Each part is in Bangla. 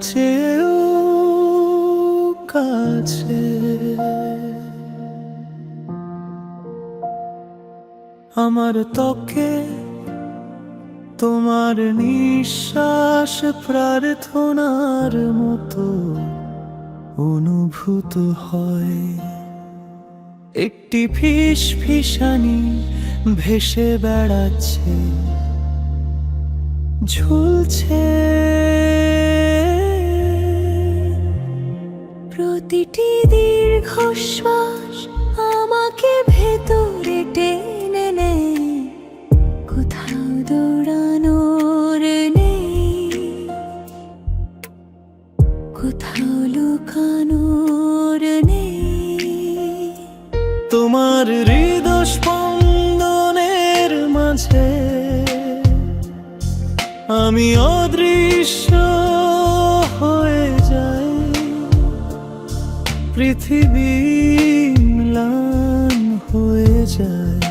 চেয়েও কাছে। আমার ত্বকে তোমার নিঃশ্বাস প্রার্থনার মতো অনুভূত হয়। একটি ফিসফিসানি ভেসে বেড়াচ্ছে, ঝুলছে। প্রতিটি দীর্ঘশ্বাস আমাকে ভেতরে টেনে নেয়, কোথাও দৌড়ানোর নেই, কোথাও লুকানোর নেই। তোমার হৃদস্পন্দনের মাঝে আমি অদৃশ্য হয়ে যাই। পৃথিবী ম্লান হয়ে যায়,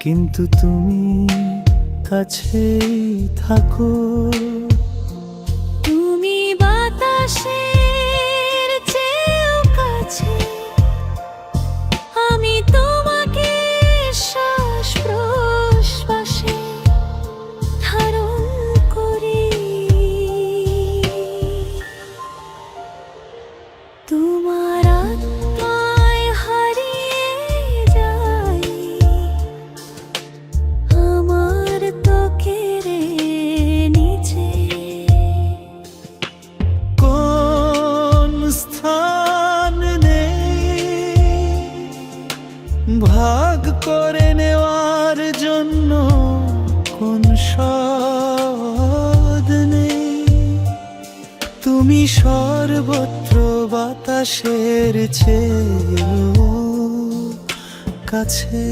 কিন্তু তুমি কাছেই থাকো। তুমি বাতাসের চেয়েও কাছে, আমি তোমাকে শ্বাস প্রশ্বাসে ধারণ করি। তোমার আত্মায় হারিয়ে যাই আমার ত্বকের নিচে। কোন স্থান নেই ভাগ করে নেওয়ার জন্য, কোন স্বাদ নেই। তুমি সর্বত্র বাতাসের চেয়েও কাছে।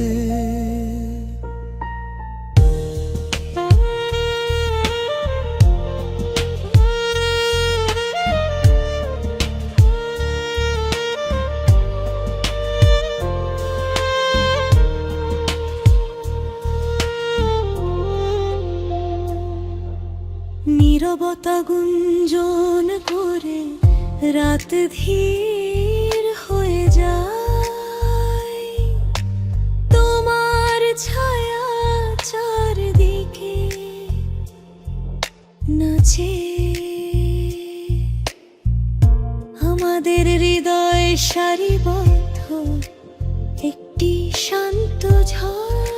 নীরবতা গুঞ্জন করে রাত ধীর হয়ে যায়, তোমার ছায়া চারদিকে নাচে। আমাদের হৃদয় সারিবদ্ধ একটি শান্ত ঝড়,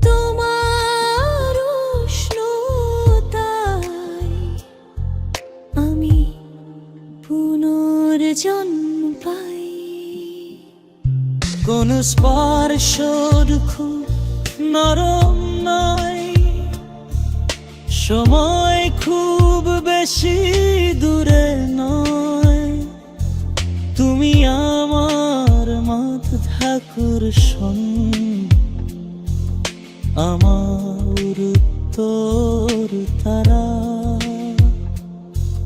তোমার উষ্ণতায় আমি পুনর্জন্ম পাই। কোন স্পর্শ খুব নরম নয়, সময় খুব বেশি দূরে নয়। তুমি আমার মাধ্যাকর্ষণ, আমার উত্তর তারা।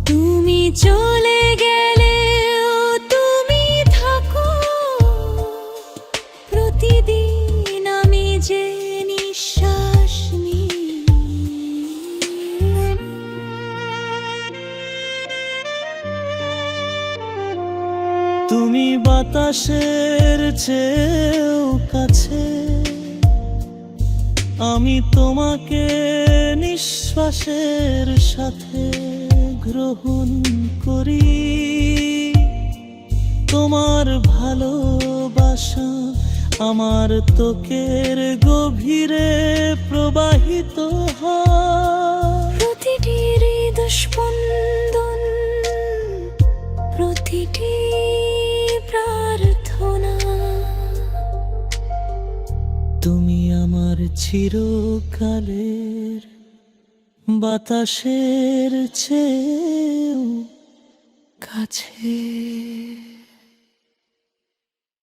তুমি চলে গেলেও তুমি থাকো, প্রতিদিন আমি যে নিঃশ্বাস নিই। তুমি বাতাসের চেয়েও কাছে, আমি তোমাকে নিঃশ্বাসের সাথে গ্রহণ করি। তোমার ভালোবাসা আমার ত্বকের গভীরে প্রবাহিত হয়। প্রতিটি হৃদস্পন্দন, প্রতিটি প্রার্থনা, তুমি আমার চিরকালের বাতাসের চেয়েও কাছে।